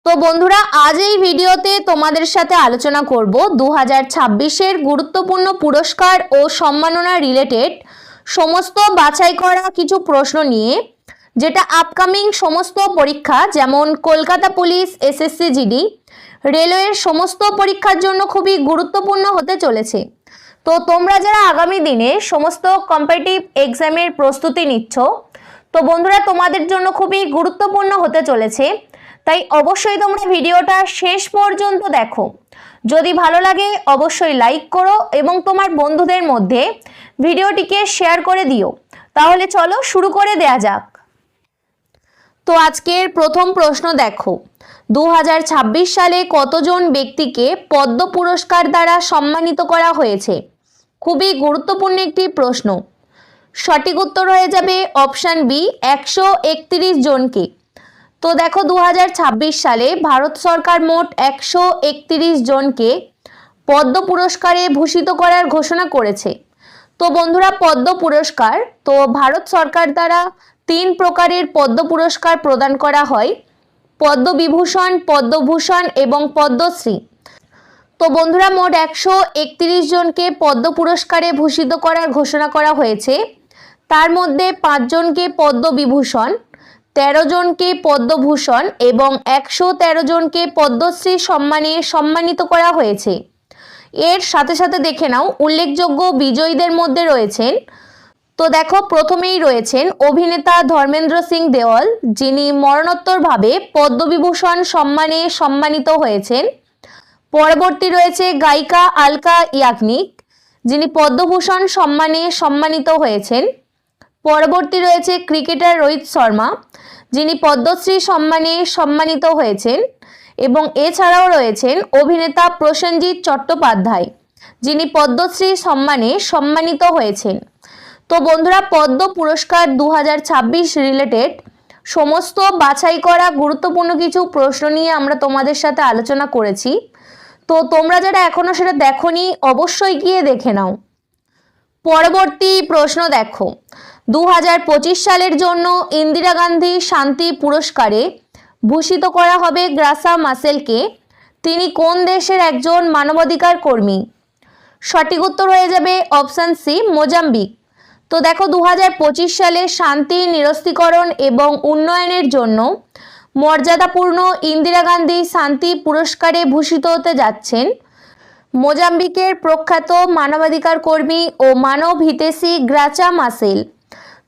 তো বন্ধুরা, আজ এই ভিডিওতে তোমাদের সাথে আলোচনা করব 2026 এর গুরুত্বপূর্ণ পুরস্কার ও সম্মাননা রিলেটেড সমস্ত বাছাই করা কিছু প্রশ্ন নিয়ে, যেটা আপকামিং সমস্ত পরীক্ষা যেমন কলকাতা পুলিশ, এসএসসি জিডি, রেলওয়ের সমস্ত পরীক্ষার জন্য খুবই গুরুত্বপূর্ণ হতে চলেছে। তো তোমরা যারা আগামী দিনে সমস্ত কম্পিটিটিভ এক্সামের প্রস্তুতি নিচ্ছ, তো বন্ধুরা তোমাদের জন্য খুবই গুরুত্বপূর্ণ হতে চলেছে। তাই অবশ্যই তোমরা ভিডিওটা শেষ পর্যন্ত দেখো। যদি ভালো লাগে অবশ্যই লাইক করো এবং তোমার বন্ধুদের মধ্যে ভিডিওটিকে শেয়ার করে দিও। তাহলে চলো শুরু করে দেয়া যাক। তো আজকের প্রথম প্রশ্ন দেখো, 2026 সালে কতজন ব্যক্তিকে পদ্ম পুরস্কার দ্বারা সম্মানিত করা হয়েছে? খুবই গুরুত্বপূর্ণ একটি প্রশ্ন। সঠিক উত্তর হয়ে যাবে অপশান বি, 131 জনকে। তো দেখো, 2026 সালে ভারত সরকার মোট 131 জনকে পদ্ম পুরস্কারে ভূষিত করার ঘোষণা করেছে। তো বন্ধুরা, পদ্ম পুরস্কার তো ভারত সরকার দ্বারা 3 প্রকারের পদ্ম পুরস্কার প্রদান করা হয়: পদ্মবিভূষণ, পদ্মভূষণ এবং পদ্মশ্রী। তো বন্ধুরা, মোট 131 জনকে পদ্ম পুরস্কারে ভূষিত করার ঘোষণা করা হয়েছে। তার মধ্যে 5 জনকে পদ্মবিভূষণ, 13 জনকে পদ্মভূষণ এবং 113 জনকে পদ্মশ্রী সম্মানে সম্মানিত করা হয়েছে। এর সাথে সাথে দেখে নাও উল্লেখযোগ্য বিজয়ীদের মধ্যে রয়েছেন। তো দেখো, প্রথমেই রয়েছেন অভিনেতা ধর্মেন্দ্র সিং দেওল, যিনি মরণোত্তরভাবে পদ্মবিভূষণ সম্মানে সম্মানিত হয়েছেন। পরবর্তী রয়েছে গায়িকা আলকা ইয়াগনিক, যিনি পদ্মভূষণ সম্মানে সম্মানিত হয়েছেন। পরবর্তী রয়েছে ক্রিকেটার রোহিত শর্মা, যিনি পদ্মশ্রী সম্মানে সম্মানিত হয়েছেন। এবং এছাড়াও রয়েছেন অভিনেতা প্রসেনজিৎ চট্টোপাধ্যায়, যিনি পদ্মশ্রী সম্মানে সম্মানিত হয়েছেন। তো বন্ধুরা, পদ্ম পুরস্কার 2026 রিলেটেড সমস্ত বাছাই করা গুরুত্বপূর্ণ কিছু প্রশ্ন নিয়ে আমরা তোমাদের সাথে আলোচনা করেছি। তো তোমরা যারা এখনো সেটা দেখোনি অবশ্যই গিয়ে দেখে নাও। পরবর্তী প্রশ্ন দেখো, 2025 সালের জন্য ইন্দিরা গান্ধী শান্তি পুরস্কারে ভূষিত করা হবে গ্রাসা মাসেলকে। তিনি কোন দেশের একজন মানবাধিকার কর্মী? সঠিক উত্তর হয়ে যাবে অপশান সি, মোজাম্বিক। তো দেখো, 2025 সালে শান্তি, নিরস্ত্রীকরণ এবং উন্নয়নের জন্য মর্যাদাপূর্ণ ইন্দিরা গান্ধী শান্তি পুরস্কারে ভূষিত হতে যাচ্ছেন মোজাম্বিকের প্রখ্যাত মানবাধিকার কর্মী ও মানব হিতৈষী গ্রাচা মাসেল।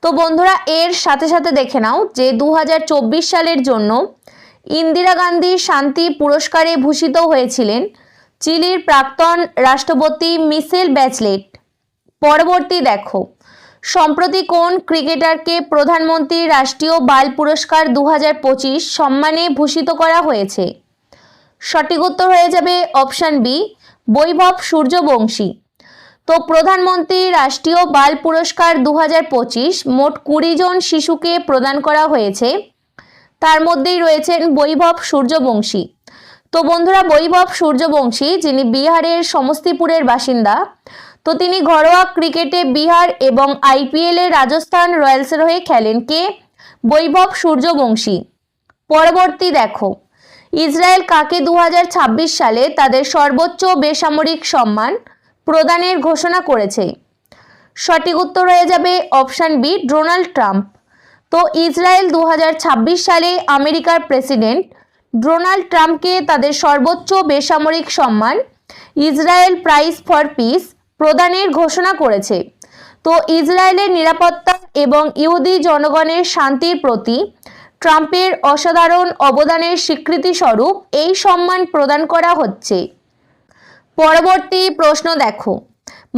তো বন্ধুরা, এর সাথে সাথে দেখে নাও যে 2024 সালের জন্য ইন্দিরা গান্ধী শান্তি পুরস্কারে ভূষিত হয়েছিলেন চিলির প্রাক্তন রাষ্ট্রপতি মিশেল ব্যাচলেট। পরবর্তী দেখো, সম্প্রতি কোন ক্রিকেটারকে প্রধানমন্ত্রী রাষ্ট্রীয় বাল পুরস্কার 2025 সম্মানে ভূষিত করা হয়েছে? সঠিক উত্তর হয়ে যাবে অপশান বি, বৈভব সূর্যবংশী। তো প্রধানমন্ত্রী রাষ্ট্রীয় বাল পুরস্কার 2025 মোট 20 জন শিশুকে প্রদান করা হয়েছে। তার মধ্যেই রয়েছেন বৈভব সূর্যবংশী। তো বন্ধুরা, বৈভব সূর্যবংশী, যিনি বিহারের সমস্তিপুরের বাসিন্দা, তো তিনি ঘরোয়া ক্রিকেটে বিহার এবং আইপিএলে রাজস্থান রয়্যালসের হয়ে খেলেন। কে? বৈভব সূর্যবংশী। পরবর্তী দেখো, ইসরায়েল কাকে 2026 সালে তাদের সর্বোচ্চ বেসামরিক সম্মান প্রদানের ঘোষণা করেছে? সঠিক উত্তর হয়ে যাবে অপশান বি, ডোনাল্ড ট্রাম্প। তো ইসরায়েল 2026 সালে আমেরিকার প্রেসিডেন্ট ডোনাল্ড ট্রাম্পকে তাদের সর্বোচ্চ বেসামরিক সম্মান ইসরায়েল প্রাইজ ফর পিস প্রদানের ঘোষণা করেছে। তো ইসরায়েলের নিরাপত্তা এবং ইহুদি জনগণের শান্তির প্রতি ট্রাম্পের অসাধারণ অবদানের স্বীকৃতি স্বরূপ এই সম্মান প্রদান করা হচ্ছে। পরবর্তী প্রশ্ন দেখো,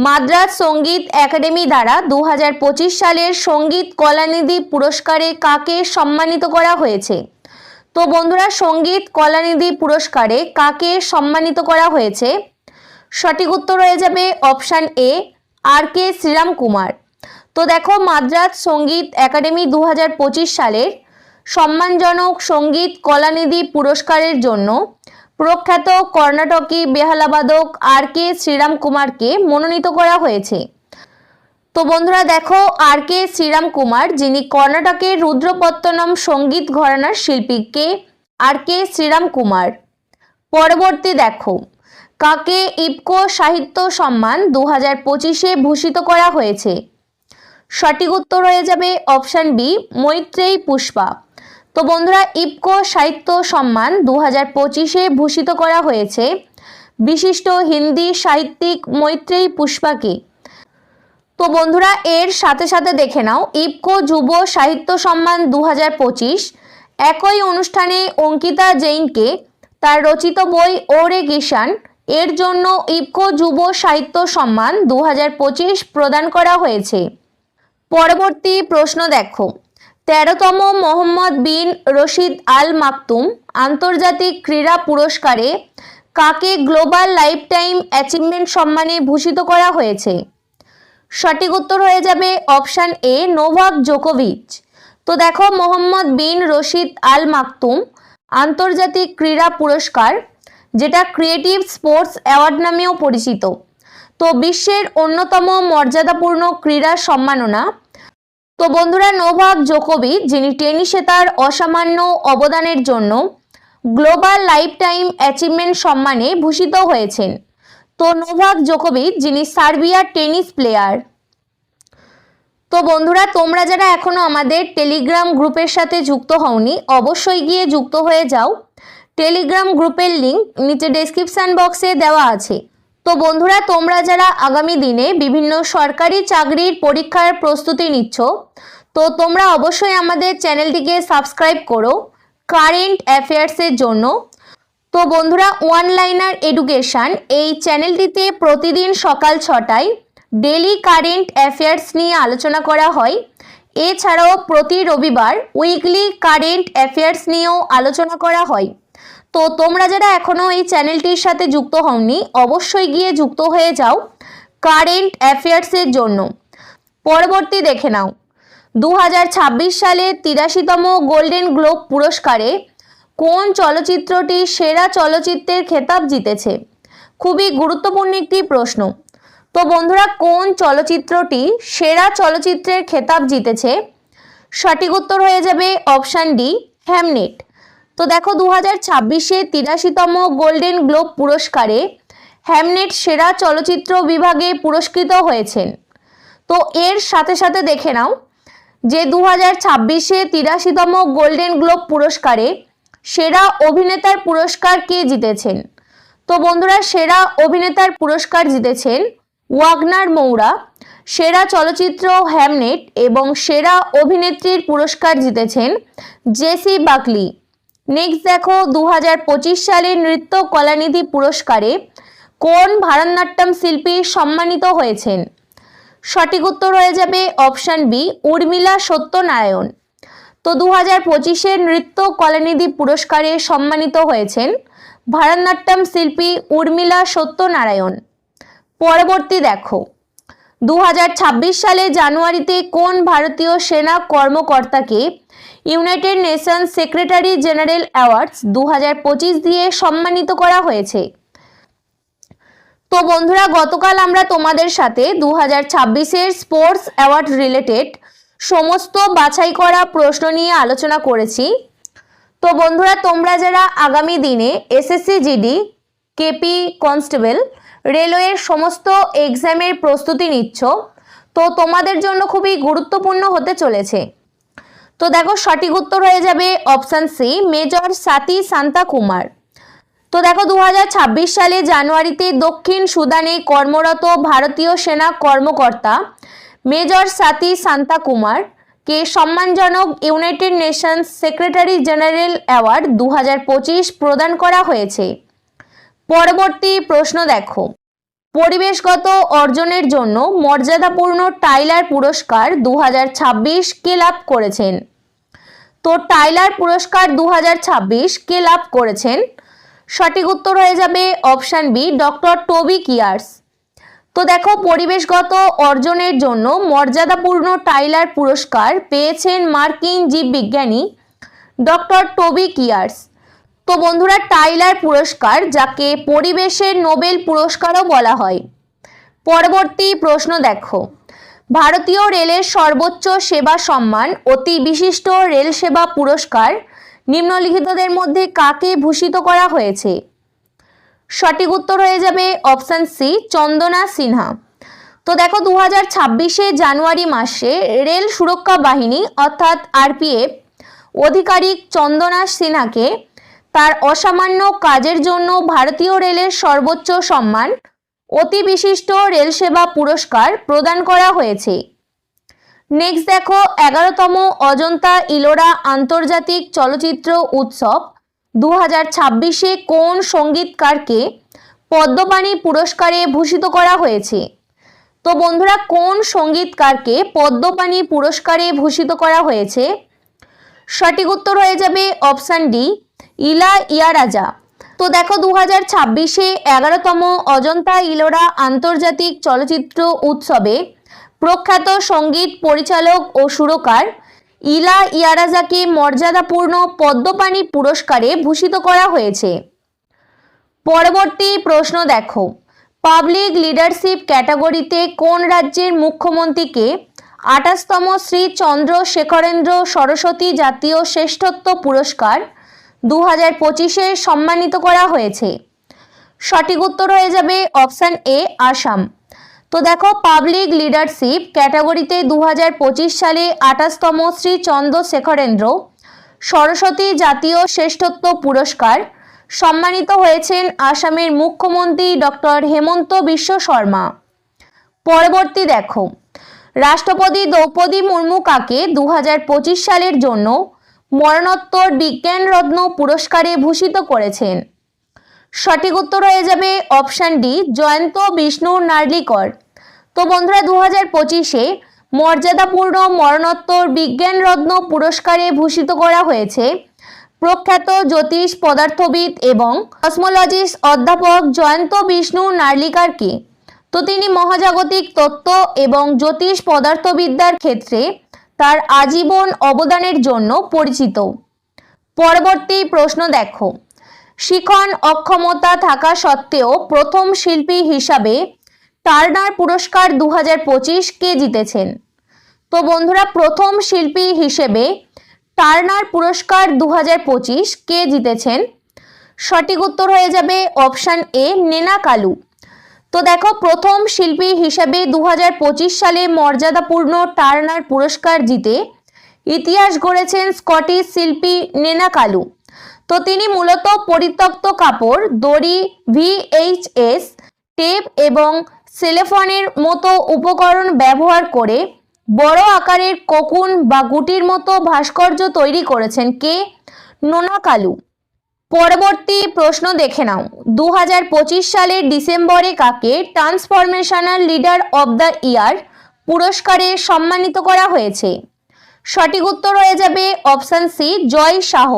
মাদ্রাজ সঙ্গীত একাডেমি দ্বারা 2025 সালের সঙ্গীত কলানিধি পুরস্কারে কাকে সম্মানিত করা হয়েছে? তো বন্ধুরা, সঙ্গীত কলানিধি পুরস্কারে কাকে সম্মানিত করা হয়েছে? সঠিক উত্তর হয়ে যাবে অপশান এ, আর কে শ্রীরাম কুমার। তো দেখো, মাদ্রাজ সঙ্গীত একাডেমি 2025 সালের সম্মানজনক সঙ্গীত কলানিধি পুরস্কারের জন্য প্রখ্যাত কর্ণাটকী বেহালাবাদক আর কে শ্রীরাম কুমারকে মনোনীত করা হয়েছে। তো বন্ধুরা দেখো, আর কে শ্রীরাম কুমার, যিনি কর্ণাটকের রুদ্রপত্তনম সঙ্গীত ঘরানার শিল্পী। কে? আর কে শ্রীরাম কুমার। পরবর্তী দেখো, কাকে ইফকো সাহিত্য সম্মান 2025-এ ভূষিত করা হয়েছে? সঠিক উত্তর হয়ে যাবে অপশান বি, মৈত্রেয়ী পুষ্পা। তো বন্ধুরা, ইফকো সাহিত্য সম্মান 2025-এ ভূষিত করা হয়েছে বিশিষ্ট হিন্দি সাহিত্যিক মৈত্রেয়ী পুষ্পাকে। তো বন্ধুরা, এর সাথে সাথে দেখে নাও, ইফকো যুব সাহিত্য সম্মান 2025 একই অনুষ্ঠানে অঙ্কিতা জৈনকে তার রচিত বই ওরে কিষান এর জন্য ইফকো যুব সাহিত্য সম্মান 2025 প্রদান করা হয়েছে। পরবর্তী প্রশ্ন দেখো, 13তম মোহাম্মদ বিন রশিদ আল মাকতুম আন্তর্জাতিক ক্রীড়া পুরস্কারে কাকে গ্লোবাল লাইফ টাইম অ্যাচিভমেন্ট সম্মানে ভূষিত করা হয়েছে? সঠিক উত্তর হয়ে যাবে অপশান এ, নোভাক জোকোভিচ। তো দেখো, মোহাম্মদ বিন রশিদ আল মাকতুম আন্তর্জাতিক ক্রীড়া পুরস্কার, যেটা ক্রিয়েটিভ স্পোর্টস অ্যাওয়ার্ড নামেও পরিচিত, তো বিশ্বের অন্যতম মর্যাদাপূর্ণ ক্রীড়া সম্মাননা। তো বন্ধুরা, নোভাক জোকোভিচ, যিনি টেনিসে তার অসামান্য অবদানের জন্য গ্লোবাল লাইফ টাইম অ্যাচিভমেন্ট সম্মানে ভূষিত হয়েছেন। তো নোভাক জোকোভিচ, যিনি সার্বিয়ার টেনিস প্লেয়ার। তো বন্ধুরা, তোমরা যারা এখনো আমাদের টেলিগ্রাম গ্রুপের সাথে যুক্ত হওনি, অবশ্যই গিয়ে যুক্ত হয়ে যাও। টেলিগ্রাম গ্রুপের লিংক নিচে ডেসক্রিপশন বক্সে দেওয়া আছে। তো বন্ধুরা, তোমরা যারা আগামী দিনে বিভিন্ন সরকারি চাকরির পরীক্ষার প্রস্তুতি নিচ্ছ, তো তোমরা অবশ্যই আমাদের চ্যানেলটিকে সাবস্ক্রাইব করো কারেন্ট অ্যাফেয়ার্সের জন্য। তো বন্ধুরা, ওয়ান লাইনার এডুকেশন এই চ্যানেলটিতে প্রতিদিন সকাল 6টায় ডেলি কারেন্ট অ্যাফেয়ার্স নিয়ে আলোচনা করা হয়। এছাড়াও প্রতি রবিবার উইকলি কারেন্ট অ্যাফেয়ার্স নিয়েও আলোচনা করা হয়। তো তোমরা যারা এখনও এই চ্যানেলটির সাথে যুক্ত হওনি, অবশ্যই গিয়ে যুক্ত হয়ে যাও কারেন্ট অ্যাফেয়ার্সের জন্য। পরবর্তী দেখে নাও, 2026 সালে 83তম গোল্ডেন গ্লোব পুরস্কারে কোন চলচ্চিত্রটি সেরা চলচ্চিত্রের খেতাব জিতেছে? খুবই গুরুত্বপূর্ণ একটি প্রশ্ন। তো বন্ধুরা, কোন চলচ্চিত্রটি সেরা চলচ্চিত্রের খেতাব জিতেছে? সঠিক উত্তর হয়ে যাবে অপশান ডি, হ্যামনেট। তো দেখো, 2026-এ 83তম গোল্ডেন গ্লোব পুরস্কারে হ্যামনেট সেরা চলচ্চিত্র বিভাগে পুরস্কৃত হয়েছেন। তো এর সাথে সাথে দেখে নাও যে 2026-এ 83তম গোল্ডেন গ্লোব পুরস্কারে সেরা অভিনেতার পুরস্কার কে জিতেছেন? তো বন্ধুরা, সেরা অভিনেতার পুরস্কার জিতেছেন ওয়াগনার মৌরা, সেরা চলচ্চিত্র হ্যামনেট এবং সেরা অভিনেত্রীর পুরস্কার জিতেছেন জেসি বাকলি। নেক্সট দেখো, 2025 সালের নৃত্য কলানিধি পুরস্কারে কোন ভারতনাট্যম শিল্পী সম্মানিত হয়েছেন? সঠিক উত্তর হয়ে যাবে অপশান বি, উর্মিলা সত্যনারায়ণ। তো 2025-এর নৃত্য কলানিধি পুরস্কারে সম্মানিত হয়েছেন ভারতনাট্যম শিল্পী উর্মিলা সত্যনারায়ণ। পরবর্তী দেখো, 2026 সালে জানুয়ারিতে কোন ভারতীয় সেনা কর্মকর্তাকে United Nations secretary general awards 2025 দিয়ে সম্মানিত করা হয়েছে? তো বন্ধুরা, গতকাল আমরা তোমাদের সাথে 2026-এর স্পোর্টস অ্যাওয়ার্ড রিলেটেড সমস্ত বাছাই করা প্রশ্ন নিয়ে আলোচনা করেছি। তো বন্ধুরা, তোমরা যারা আগামী দিনে এসএসসি জিডি, কেপি কনস্টেবল, রেলওয়ের সমস্ত এক্সামের প্রস্তুতি নিচ্ছ, তো তোমাদের জন্য খুবই গুরুত্বপূর্ণ হতে চলেছে। তো দেখো, সঠিক উত্তর হয়ে যাবে option C, major Swati Shanta Kumar. তো দেখো, 2026 সালে জানুয়ারিতে দক্ষিণ সুদানে কর্মরত ভারতীয় সেনা কর্মকর্তা মেজর স্বাতী শান্তা কুমার কে সম্মানজনক United Nations secretary general award 2025 প্রদান করা হয়েছে। পরবর্তী প্রশ্ন দেখো, পরিবেশগত অর্জনের জন্য মর্যাদাপূর্ণ টাইলার পুরস্কার 2026 কে লাভ করেছেন? তো টাইলার পুরস্কার 2026 কে লাভ করেছেন? সঠিক উত্তর হয়ে যাবে অপশান বি, ডক্টর টোবি কিয়ার্স। তো দেখো, পরিবেশগত অর্জনের জন্য মর্যাদাপূর্ণ টাইলার পুরস্কার পেয়েছেন মার্কিন জীববিজ্ঞানী ডক্টর টোবি কিয়ার্স। তো বন্ধুরা, টাইলার পুরস্কার, যাকে পরিবেশের নোবেল পুরস্কারও বলা হয়। পরবর্তী প্রশ্ন দেখো, ভারতীয় রেলের সর্বোচ্চ সেবা সম্মান অতি বিশিষ্ট রেল সেবা পুরস্কার নিম্নলিখিতদের মধ্যে কাকে ভূষিত করা হয়েছে? সঠিক উত্তর হয়ে যাবে অপশন সি, চন্দনা সিনহা। তো দেখো 2026 জানুয়ারি মাসে রেল সুরক্ষা বাহিনী অর্থাৎ আরপিএফ আধিকারিক চন্দনা সিনহাকে তার অসামান্য কাজের জন্য ভারতীয় রেলের সর্বোচ্চ সম্মান অতি বিশিষ্ট রেল সেবা পুরস্কার প্রদান করা হয়েছে। নেক্সট দেখো 11তম অজন্তা ইলোরা আন্তর্জাতিক চলচ্চিত্র উৎসব 2026 কোন সঙ্গীতকারকে পদ্মপাণি পুরস্কারে ভূষিত করা হয়েছে? তো বন্ধুরা, কোন সঙ্গীতকারকে পদ্মপাণি পুরস্কারে ভূষিত করা হয়েছে? সঠিক উত্তর হয়ে যাবে অপশন ডি, ইলাইয়ারাজা। তো দেখো 2026 11তম অজন্তা ইলোরা আন্তর্জাতিক চলচ্চিত্র উৎসবে প্রখ্যাত সঙ্গীত পরিচালক ও সুরকার ইলাইয়ারাজাকে মর্যাদাপূর্ণ পদ্মপাণি পুরস্কারে ভূষিত করা হয়েছে। পরবর্তী প্রশ্ন দেখো, পাবলিক লিডারশিপ ক্যাটাগরিতে কোন রাজ্যের মুখ্যমন্ত্রীকে 28তম শ্রী চন্দ্রশেখরেন্দ্র সরস্বতী জাতীয় শ্রেষ্ঠত্ব পুরস্কার 2025 সম্মানিত করা হয়েছে? সঠিক উত্তর হয়ে যাবে অপশন এ, আসাম। তো দেখো পাবলিক লিডারশিপ ক্যাটাগরিতে 2025 সালে 28তম শ্রী চন্দ্রশেখরেন্দ্র সরস্বতী জাতীয় শ্রেষ্ঠত্ব পুরস্কার সম্মানিত হয়েছেন আসামের মুখ্যমন্ত্রী ডক্টর হেমন্ত বিশ্ব শর্মা। পরবর্তী দেখো, রাষ্ট্রপতি দ্রৌপদী মুর্মু কাকে 2025 সালের জন্য মরণোত্তর বিজ্ঞান রত্ন পুরস্কারে ভূষিত করেছেন? সঠিক উত্তর হয়ে যাবে অপশন ডি, জয়ন্ত বিষ্ণু নার্লিকর। তো বন্ধুরা 2025 মর্যাদাপূর্ণ মরণোত্তর বিজ্ঞান রত্ন পুরস্কারে ভূষিত করা হয়েছে প্রখ্যাত জ্যোতিষ পদার্থবিদ এবং কসমোলজিস্ট অধ্যাপক জয়ন্ত বিষ্ণু নার্লিকারকে। তো তিনি মহাজাগতিক তত্ত্ব এবং জ্যোতিষ পদার্থবিদ্যার ক্ষেত্রে তার আজীবন অবদানের জন্য পরিচিত। পরবর্তী প্রশ্ন দেখো, শিখন অক্ষমতা থাকা সত্ত্বেও প্রথম শিল্পী হিসাবে টার্নার পুরস্কার 2025 কে জিতেছেন? তো বন্ধুরা, প্রথম শিল্পী হিসেবে টার্নার পুরস্কার 2025 কে জিতেছেন? সঠিক উত্তর হয়ে যাবে অপশন এ, নেনা কালু। তো দেখো প্রথম শিল্পী হিসেবে 2025 সালে মর্যাদাপূর্ণ টার্নার পুরস্কার জিতে ইতিহাস গড়েছেন স্কটিশ শিল্পী নেনা কালু। তো তিনি মূলত পরিত্যক্ত কাপড়, দড়ি, ভিএইচএস টেপ এবং সেলোফানের মতো উপকরণ ব্যবহার করে বড় আকারের কোকুন বা গুটির মতো ভাস্কর্য তৈরি করেছেন কে? নোনা কালু। পরবর্তী প্রশ্ন দেখে নাও, 2025 সালের ডিসেম্বরে কাকে transformational leader of the year পুরস্কারে সম্মানিত করা হয়েছে? সঠিক উত্তর হয়ে যাবে অপশন সি, জয় শাহ।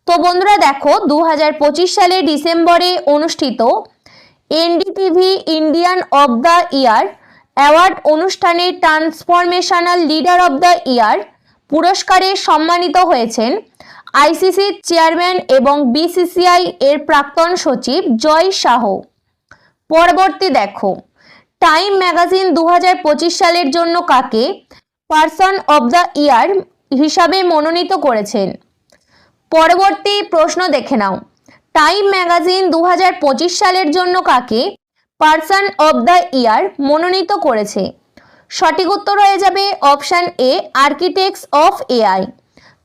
তো বন্ধুরা দেখো 2025 সালের ডিসেম্বরে অনুষ্ঠিত NDTV Indian of the year award অনুষ্ঠানে transformational leader of the year পুরস্কারে সম্মানিত হয়েছেন আইসিসির চেয়ারম্যান এবং বিসিসিআই এর প্রাক্তন সচিব জয় শাহ। পরবর্তী দেখো, টাইম ম্যাগাজিন 2025 সালের জন্য কাকে পারসন অব দ্য ইয়ার হিসাবে মনোনীত করেছেন? পরবর্তী প্রশ্ন দেখে নাও, টাইম ম্যাগাজিন 2025 সালের জন্য কাকে পারসন অব দ্য ইয়ার মনোনীত করেছে? সঠিক উত্তর হয়ে যাবে option A, architects of AI.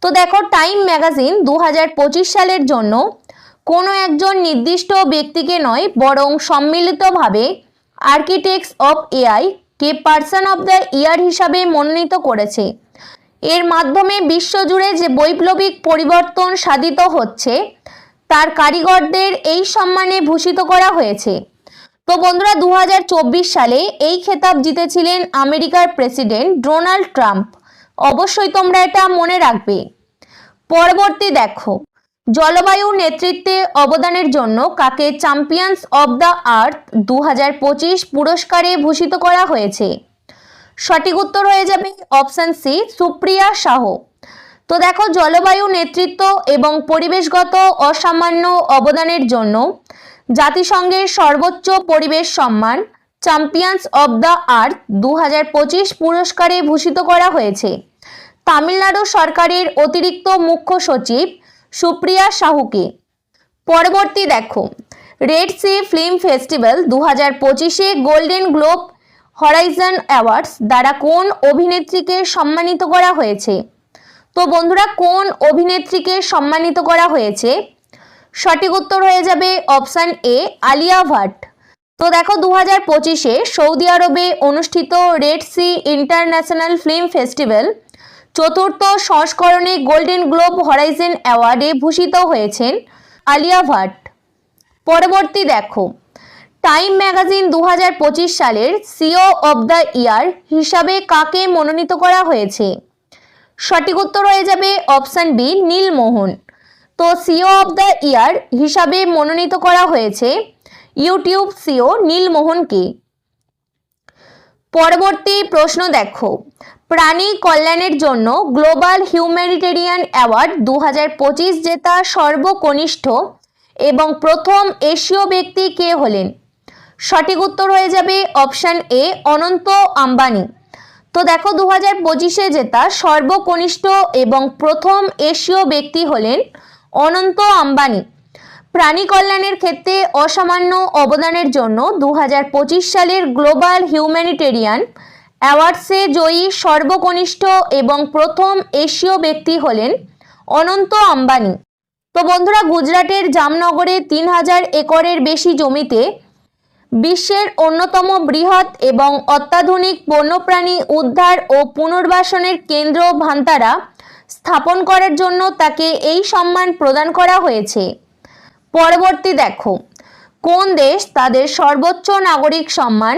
তো দেখো টাইম ম্যাগাজিন 2025 সালের জন্য কোনো একজন নির্দিষ্ট ব্যক্তিকে নয় বরং সম্মিলিতভাবে architects of AI K person of the year হিসাবে মনোনীত করেছে। এর মাধ্যমে বিশ্বজুড়ে যে বৈপ্লবিক পরিবর্তন সাধিত হচ্ছে তার কারিগরদের এই সম্মানে ভূষিত করা হয়েছে। তো বন্ধুরা 2024 সালে এই খেতাব জিতেছিলেন আমেরিকার প্রেসিডেন্ট ডোনাল্ড ট্রাম্প। অবশ্যই তোমরা এটা মনে রাখবে। পরবর্তী দেখো, জলবায়ু নেতৃত্বে অবদানের জন্য কাকে চ্যাম্পিয়ন্স অব দ্য আর্থ 2025 পুরস্কারে ভূষিত করা হয়েছে? সঠিক উত্তর হয়ে যাবে অপশন সি, সুপ্রিয়া শাহ। তো দেখো জলবায়ু নেতৃত্ব এবং পরিবেশগত অসামান্য অবদানের জন্য জাতিসংঘের সর্বোচ্চ পরিবেশ সম্মান চ্যাম্পিয়ন্স অব দ্য আর্থ 2025 পুরস্কারে ভূষিত করা হয়েছে তামিলনাড়ু সরকারের অতিরিক্ত মুখ্য সচিব সুপ্রিয়া সাহুকে। পরবর্তী দেখো, রেড সি ফিল্ম ফেস্টিভ্যাল 2025-এ গোল্ডেন গ্লোব হরাইজন অ্যাওয়ার্ডস দ্বারা কোন অভিনেত্রীকে সম্মানিত করা হয়েছে? তো বন্ধুরা, কোন অভিনেত্রীকে সম্মানিত করা হয়েছে? সঠিক উত্তর হয়ে যাবে অপশান এ, আলিয়া ভাট। তো দেখো, 2025-এ সৌদি আরবে অনুষ্ঠিত Red Sea International Film Festival চতুর্থ সংস্করণে গোল্ডেন গ্লোব হরাইজন অ্যাওয়ার্ডে ভূষিত হয়েছেন আলিয়া ভাট। পরবর্তী দেখো, টাইম ম্যাগাজিন 2025 সালের সিও অব দ্য ইয়ার হিসাবে কাকে মনোনীত করা হয়েছে? সঠিক উত্তর হয়ে যাবে অপশান বি, নীলমোহন। তো সিও অব দ্য ইয়ার হিসাবে মনোনীত করা হয়েছে ইউটিউব সিও নীলমোহনকে। পরবর্তী প্রশ্ন দেখো, প্রাণী কল্যাণের জন্য গ্লোবাল হিউম্যানিটেরিয়ান অ্যাওয়ার্ড 2025 জেতা সর্বকনিষ্ঠ এবং প্রথম এশীয় ব্যক্তি কে হলেন? সঠিক উত্তর হয়ে যাবে অপশান এ, অনন্ত আম্বানি। তো দেখো, 2025-এ জেতা সর্বকনিষ্ঠ এবং প্রথম এশীয় ব্যক্তি হলেন অনন্ত আম্বানি। প্রাণী কল্যাণের ক্ষেত্রে অসামান্য অবদানের জন্য 2025 সালের গ্লোবাল হিউম্যানিটেরিয়ান অ্যাওয়ার্ডসে জয়ী সর্বকনিষ্ঠ এবং প্রথম এশীয় ব্যক্তি হলেন অনন্ত আম্বানি। তো বন্ধুরা, গুজরাটের জামনগরে 3000 একরের বেশি জমিতে বিশ্বের অন্যতম বৃহৎ এবং অত্যাধুনিক বন্যপ্রাণী উদ্ধার ও পুনর্বাসনের কেন্দ্র ভান্তারা স্থাপন করার জন্য তাকে এই সম্মান প্রদান করা হয়েছে। পরবর্তী দেখো, কোন দেশ তাদের সর্বোচ্চ নাগরিক সম্মান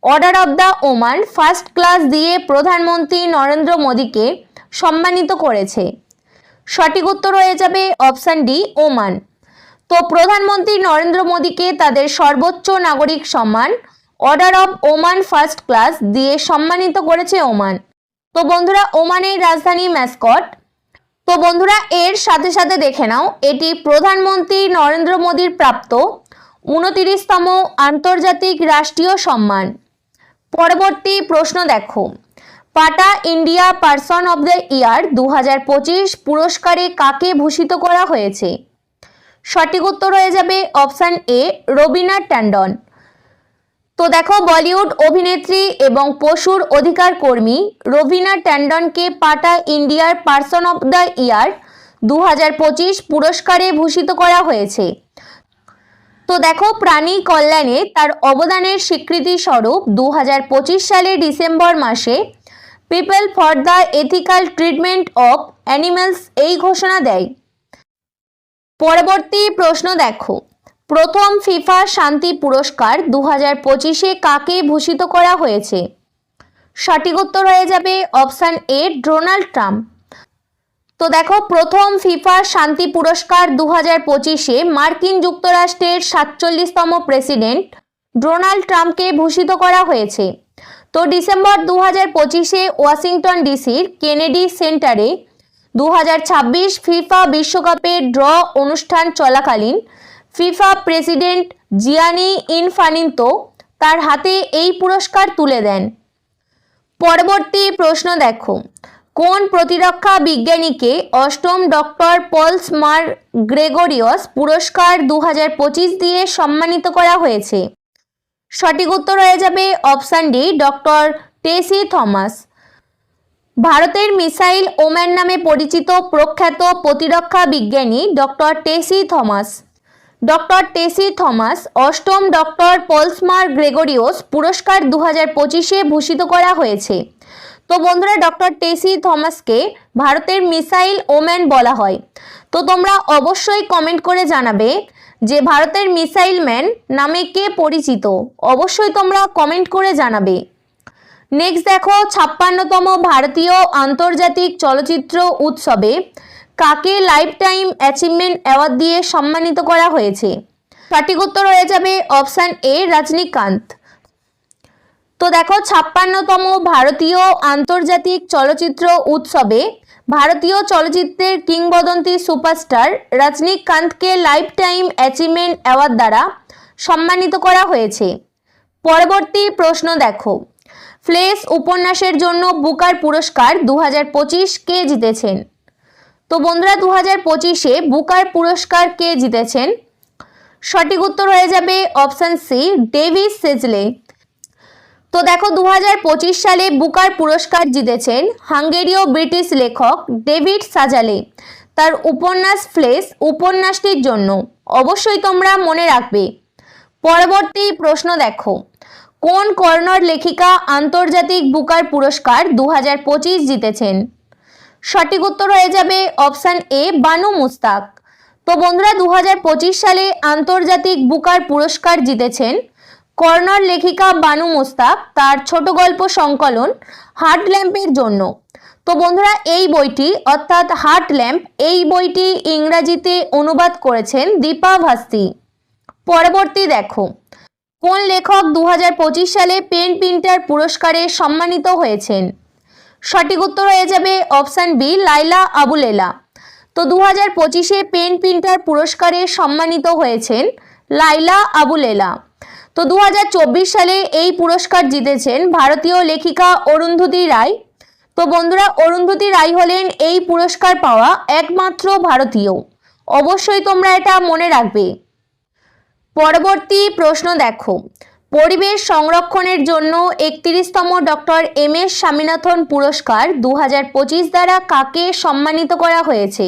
order of the Oman first class দিয়ে প্রধানমন্ত্রী নরেন্দ্র মোদীকে সম্মানিত করেছে? সঠিক উত্তর হয়ে যাবে অপশান ডি, ওমান। তো প্রধানমন্ত্রী নরেন্দ্র মোদীকে তাদের সর্বোচ্চ নাগরিক সম্মান order of Oman first class দিয়ে সম্মানিত করেছে ওমান। তো বন্ধুরা, ওমানের রাজধানী ম্যাসকট। তো বন্ধুরা, এর সাথে সাথে দেখে নাও, এটি প্রধানমন্ত্রী নরেন্দ্র মোদীর প্রাপ্ত 29তম আন্তর্জাতিক রাষ্ট্রীয় সম্মান। পরবর্তী প্রশ্ন দেখো, পাটা India person of the year 2025 পুরস্কারে কাকে ভূষিত করা হয়েছে? সঠিক উত্তর হয়ে যাবে অপশান এ, রবিনা ট্যান্ডন। তো দেখো, বলিউড অভিনেত্রী এবং পশুর অধিকার কর্মী রবিনা ট্যান্ডনকে পাটা ইন্ডিয়ার পারসন অব দ্য ইয়ার 2025 পুরস্কারে ভূষিত করা হয়েছে। তো দেখো, প্রাণী কল্যাণে তার অবদানের স্বীকৃতি স্বরূপ 2025 সালের ডিসেম্বর মাসে people for the ethical treatment of animals এই ঘোষণা দেয়। পরবর্তী প্রশ্ন দেখো, প্রথম ফিফা শান্তি পুরস্কার 2025-এ কাকে ভূষিত করা হয়েছে? সঠিক উত্তর হয়ে যাবে অপশান এ, ডোনাল্ড ট্রাম্প। তো দেখো, প্রথম ফিফা শান্তি পুরস্কার 2025-এ মার্কিন যুক্তরাষ্ট্রের 47তম প্রেসিডেন্ট ডোনাল্ড ট্রাম্পকে ভূষিত করা হয়েছে। তো ডিসেম্বর 2025-এ ওয়াশিংটন ডিসির কেনেডি সেন্টারে 2026 ফিফা বিশ্বকাপের ড্র অনুষ্ঠান চলাকালীন ফিফা প্রেসিডেন্ট জিয়ানি ইনফানিতো তার হাতে এই পুরস্কার তুলে দেন। পরবর্তী প্রশ্ন দেখো, কোন প্রতিরক্ষা বিজ্ঞানীকে অষ্টম ডক্টর পলস মার গ্রেগরিয়াস পুরস্কার 2025 দিয়ে সম্মানিত করা হয়েছে? সঠিক উত্তর হয়ে যাবে অপশান ডি, ডক্টর টেসি থমাস। ভারতের মিসাইল ওম্যান নামে পরিচিত প্রখ্যাত প্রতিরক্ষা বিজ্ঞানী ডক্টর টেসি থমাস। ডক্টর টেসি থমাস অষ্টম ডক্টর পলসমার গ্রেগরিয়াস পুরস্কার 2025-এ ভূষিত করা হয়েছে। তো বন্ধুরা, ডক্টর টেসি থমাসকে ভারতের মিসাইল ওম্যান বলা হয়। তো তোমরা অবশ্যই কমেন্ট করে জানাবে যে ভারতের মিসাইল ম্যান নামে কে পরিচিত, অবশ্যই তোমরা কমেন্ট করে জানাবে। নেক্সট দেখো, 56তম ভারতীয় আন্তর্জাতিক চলচ্চিত্র উৎসবে কাকে লাইফ টাইম অ্যাচিভমেন্ট অ্যাওয়ার্ড দিয়ে সম্মানিত করা হয়েছে? সঠিক উত্তর হয়ে যাবে অপশান এ, রজনীকান্ত। তো দেখো, 56তম ভারতীয় আন্তর্জাতিক চলচ্চিত্র উৎসবে ভারতীয় চলচ্চিত্রের কিংবদন্তি সুপারস্টার রজনীকান্তকে লাইফ টাইম অ্যাচিভমেন্ট অ্যাওয়ার্ড দ্বারা সম্মানিত করা হয়েছে। পরবর্তী প্রশ্ন দেখো, ফ্লেশ উপন্যাসের জন্য বুকার পুরস্কার 2025 কে জিতেছেন? তো বন্ধুরা 2025-এ বুকার পুরস্কার কে জিতেছেন? সঠিক উত্তর হয়ে যাবে অপশন সি, ডেভিড সেজলে। তো দেখো 2025 সালে বুকার পুরস্কার জিতেছেন হাঙ্গেরীয় ব্রিটিশ লেখক ডেভিড সাজালে তার উপন্যাস ফ্লেশ উপন্যাসটির জন্য। অবশ্যই তোমরা মনে রাখবে। পরবর্তী প্রশ্ন দেখো, কোন কন্নড় লেখিকা আন্তর্জাতিক বুকার পুরস্কার 2025 জিতেছেন? সঠিক উত্তর হয়ে যাবে অপশন এ, বানু মুস্তাক। তো বন্ধুরা 2025 সালে আন্তর্জাতিক বুকার পুরস্কার জিতেছেন কন্নড় লেখিকা বানু মুস্তাক তার ছোট গল্প সংকলন হার্ট ল্যাম্পের জন্য। তো বন্ধুরা এই বইটি অর্থাৎ হার্ট ল্যাম্প, এই বইটি ইংরেজিতে অনুবাদ করেছেন দীপা ভাস্তি। পরবর্তী দেখো, কোন লেখক 2025 সালে পেন প্রিন্টার পুরস্কারে সম্মানিত হয়েছেন? সঠিক উত্তর হয়ে যাবে অপশন বি, লাইলা আবু লেলা। তো 2025-এ পেন প্রিন্টার পুরস্কারে সম্মানিত হয়েছেন লাইলা আবু লেলা। তো 2024 সালে এই পুরস্কার জিতেছেন ভারতীয় লেখিকা অরুন্ধতী রায়। তো বন্ধুরা অরুন্ধতী রায় হলেন এই পুরস্কার পাওয়া একমাত্র ভারতীয়। অবশ্যই তোমরা এটা মনে রাখবে। পরবর্তী প্রশ্ন দেখো, পরিবেশ সংরক্ষণের জন্য 31তম ডক্টর এম.এস. স্বামীনাথন পুরস্কার 2025 দ্বারা কাকে সম্মানিত করা হয়েছে?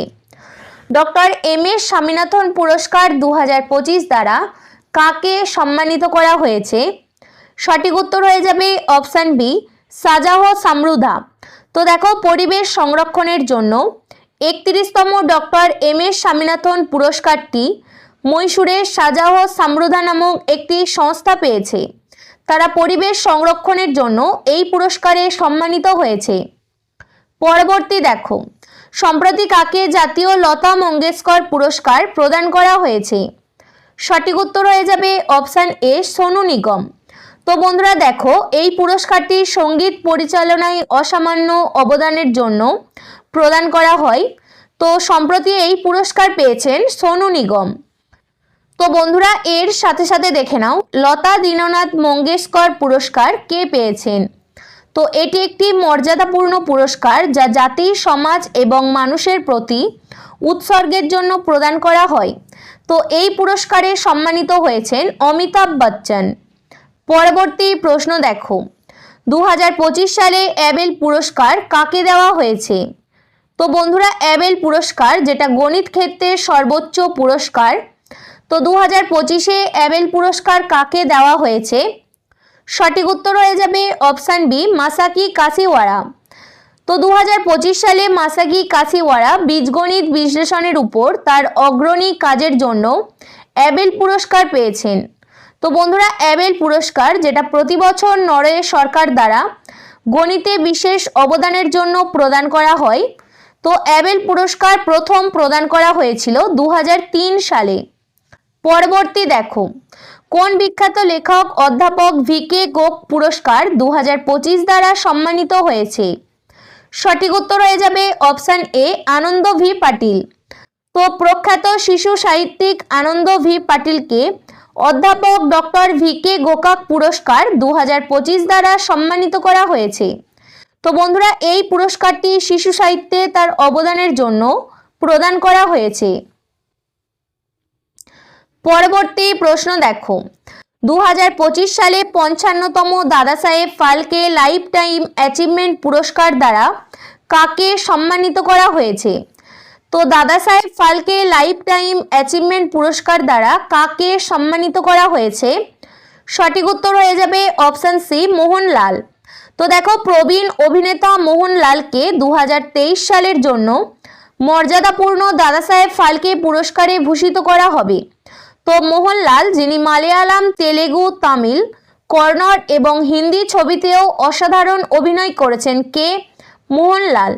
Doctor M S. স্বামীনাথন পুরস্কার 2025 দ্বারা কাকে সম্মানিত করা হয়েছে? সঠিক উত্তর হয়ে যাবে অপশন বি, সাজাহ সামরুধা। তো দেখো পরিবেশ সংরক্ষণের জন্য 31তম ডক্টর এম.এস. স্বামীনাথন পুরস্কারটি মহীশূরের সাজাহ সামরুধা নামক একটি সংস্থা পেয়েছে। তারা পরিবেশ সংরক্ষণের জন্য এই পুরস্কারে সম্মানিত হয়েছে। পরবর্তী দেখো, সম্প্রতি কাকে জাতীয় লতা মঙ্গেশকর পুরস্কার প্রদান করা হয়েছে? সঠিক উত্তর হয়ে যাবে অপশন এ, সোনু নিগম। তো বন্ধুরা দেখো এই পুরস্কারটি সঙ্গীত পরিচালনায় অসামান্য অবদানের জন্য প্রদান করা হয়। তো সম্প্রতি এই পুরস্কার পেয়েছেন সোনু নিগম। তো বন্ধুরা এর সাথে সাথে দেখে নাও লতা দীননাথ মঙ্গেশকর পুরস্কার কে পেয়েছেন? তো এটি একটি মর্যাদাপূর্ণ পুরস্কার যা জাতি, সমাজ এবং মানুষের প্রতি উৎসর্গের জন্য প্রদান করা হয়। তো এই পুরস্কারে সম্মানিত হয়েছেন অমিতাভ বচ্চন। পরবর্তী প্রশ্ন দেখো, 2025 সালে অ্যাবেল পুরস্কার কাকে দেওয়া হয়েছে? তো বন্ধুরা অ্যাবেল পুরস্কার যেটা গণিত ক্ষেত্রে সর্বোচ্চ পুরস্কার, তো 2025-এ অ্যাবেল পুরস্কার কাকে দেওয়া হয়েছে? সঠিক উত্তর হয়ে যাবে অপশন বি, মাসাকি কাশিওয়ারা। তো 2025 সালে মাসাকি কাশিওয়ারা বীজগণিত বিশ্লেষণের উপর তার অগ্রণী কাজের জন্য অ্যাবেল পুরস্কার পেয়েছেন। তো বন্ধুরা অ্যাবেল পুরস্কার যেটা প্রতি বছর নরওয়ে সরকার দ্বারা গণিতে বিশেষ অবদানের জন্য প্রদান করা হয়। তো অ্যাবেল পুরস্কার প্রথম প্রদান করা হয়েছিল 2003 সালে। পরবর্তী দেখো, কোন বিখ্যাত লেখক অধ্যাপক ভি.কে. গোখ পুরস্কার 2025 দ্বারা সম্মানিত হয়েছে? সঠিক উত্তর হয়ে যাবে option A, Anand V Patil. তো প্রখ্যাত শিশু সাহিত্যিক আনন্দ ভি পাটিলকে অধ্যাপক ডক্টর ভি.কে. গোকাক পুরস্কার 2025 দ্বারা সম্মানিত করা হয়েছে। তো বন্ধুরা এই পুরস্কারটি শিশু সাহিত্যে তার অবদানের জন্য প্রদান করা হয়েছে। পরবর্তী প্রশ্ন দেখো, 2025 সালে 55তম Dadasaheb Phalke lifetime achievement পুরস্কার দ্বারা কাকে সম্মানিত করা হয়েছে? তো Dadasaheb Phalke lifetime achievement পুরস্কার দ্বারা কাকে সম্মানিত করা হয়েছে? সঠিক উত্তর হয়ে যাবে অপশন সি, মোহনলাল। তো দেখো প্রবীণ অভিনেতা মোহনলালকে 2023 সালের জন্য মর্যাদাপূর্ণ দাদাসাহেব ফালকে পুরস্কারে ভূষিত করা হবে। তো মোহনলাল যিনি মালয়ালম, তেলেগু, তামিল, কন্নড় এবং হিন্দি ছবিতেও অসাধারণ অভিনয় করেছেন কে? মোহনলাল।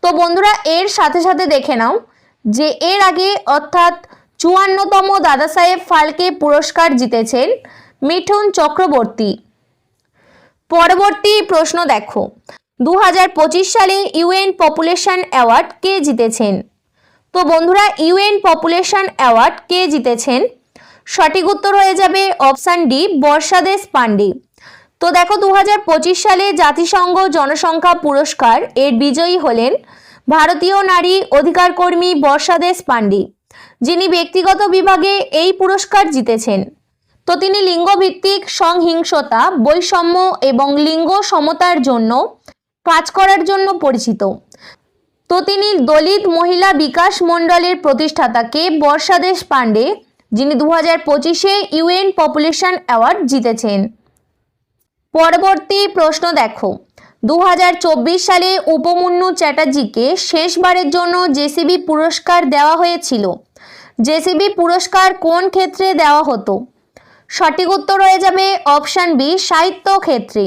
তো বন্ধুরা এর সাথে সাথে দেখে নাও যে এর আগে অর্থাৎ 54তম দাদাসাহেব ফালকে পুরস্কার জিতেছেন মিঠুন চক্রবর্তী। পরবর্তী প্রশ্ন দেখো, 2025 সালে ইউএন পপুলেশন অ্যাওয়ার্ড কে জিতেছেন? তো বন্ধুরা ইউএন পপুলেশন অ্যাওয়ার্ড কে জিতেছেন? সঠিক উত্তর হয়ে যাবে অপশন ডি, বর্ষাদেশ পান্ডে। তো দেখো 2025 সালে জাতিসংঘ জনসংখ্যা পুরস্কার এর বিজয়ী হলেন ভারতীয় নারী অধিকার কর্মী বর্ষা দেশ পান্ডে, যিনি ব্যক্তিগত বিভাগে এই পুরস্কার জিতেছেন। তো তিনি লিঙ্গভিত্তিক সহিংসতা, বৈষম্য এবং লিঙ্গ সমতার জন্য কাজ করার জন্য পরিচিত। তো তিনি দলিত মহিলা বিকাশ মণ্ডলের প্রতিষ্ঠাতা কে বর্ষা দেশ পান্ডে, যিনি 2025-এ ইউএন পপুলেশন অ্যাওয়ার্ড জিতেছেন। পরবর্তী প্রশ্ন দেখো, 2024 সালে উপমন্যু চ্যাটার্জিকে শেষবারের জন্য জেসিবি পুরস্কার দেওয়া হয়েছিল। জেসিবি পুরস্কার কোন ক্ষেত্রে দেওয়া হতো? সঠিক উত্তর হয়ে যাবে অপশান বি, সাহিত্য ক্ষেত্রে।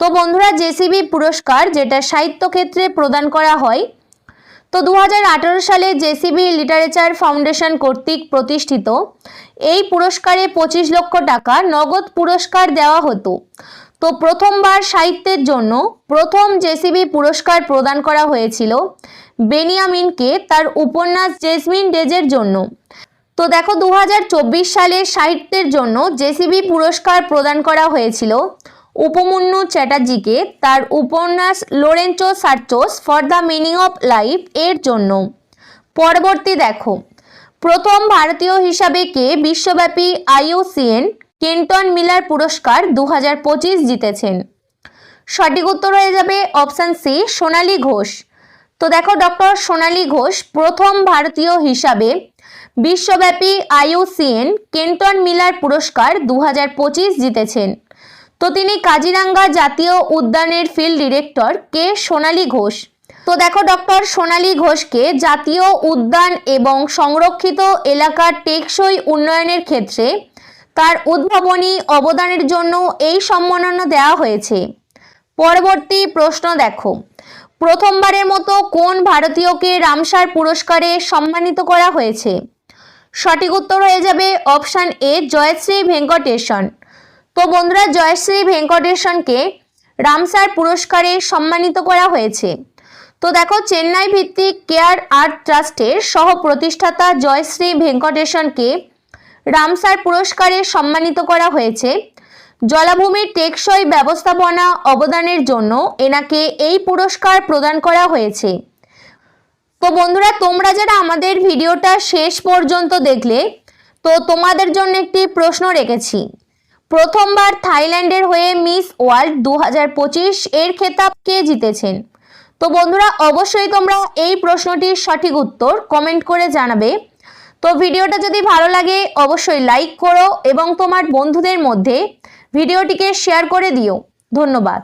তো বন্ধুরা, জেসিবি পুরস্কার যেটা সাহিত্য ক্ষেত্রে প্রদান করা হয়। তো 2018 সালে জেসিবি লিটারেচার ফাউন্ডেশন কর্তৃক প্রতিষ্ঠিত এই পুরস্কারে 25 লক্ষ টাকা নগদ পুরস্কার দেওয়া হতো। তো প্রথমবার সাহিত্যের জন্য প্রথম জেসিবি পুরস্কার প্রদান করা হয়েছিল বেনিয়ামিনকে তার উপন্যাস জেসমিন ডেজের জন্য। তো দেখো, 2024 সালে সাহিত্যের জন্য জেসিবি পুরস্কার প্রদান করা হয়েছিল উপমন্যু চ্যাটার্জিকে তার উপন্যাস Lorenzo searches for the meaning of life এর জন্য। পরবর্তী দেখো, প্রথম ভারতীয় হিসাবে কে বিশ্বব্যাপী IUCN কেন্টন মিলার পুরস্কার 2025 জিতেছেন? সঠিক উত্তর হয়ে যাবে অপশান সি, সোনালী ঘোষ। তো দেখো, ডক্টর সোনালী ঘোষ প্রথম ভারতীয় হিসাবে বিশ্বব্যাপী IUCN কেন্টন মিলার পুরস্কার 2025 জিতেছেন। তো তিনি কাজিরাঙ্গা জাতীয় উদ্যানের ফিল্ড ডিরেক্টর কে সোনালী ঘোষ। তো দেখো, ডক্টর সোনালী ঘোষকে জাতীয় উদ্যান এবং সংরক্ষিত এলাকার টেকসই উন্নয়নের ক্ষেত্রে তার উদ্ভাবনী অবদানের জন্য এই সম্মাননা দেওয়া হয়েছে। পরবর্তী প্রশ্ন দেখো, প্রথমবারের মতো কোন ভারতীয়কে রামসার পুরস্কারে সম্মানিত করা হয়েছে? সঠিক উত্তর হয়ে যাবে অপশান এ, জয়শ্রী ভেঙ্কটেশন। তো বন্ধুরা, জয়শ্রী ভেঙ্কটেশনকে রামসার পুরস্কারে সম্মানিত করা হয়েছে। তো দেখো, চেন্নাই ভিত্তিক কেয়ার আর্ট ট্রাস্টের সহ প্রতিষ্ঠাতা জয়শ্রী ভেঙ্কটেশনকে রামসার পুরস্কারে সম্মানিত করা হয়েছে জলাভূমির টেকসই ব্যবস্থাপনা অবদানের জন্য। এনাকে এই পুরস্কার প্রদান করা হয়েছে। তো বন্ধুরা, তোমরা যারা আমাদের ভিডিওটা শেষ পর্যন্ত দেখলে, তো তোমাদের জন্য একটি প্রশ্ন রেখেছি। প্রথমবার থাইল্যান্ডের হয়ে মিস ওয়ার্ল্ড 2025 এর খেতাব কে জিতেছেন? তো বন্ধুরা, অবশ্যই তোমরা এই প্রশ্নটির সঠিক উত্তর কমেন্ট করে জানাবে। তো ভিডিওটা যদি ভালো লাগে অবশ্যই লাইক করো এবং তোমার বন্ধুদের মধ্যে ভিডিওটিকে শেয়ার করে দিও। ধন্যবাদ।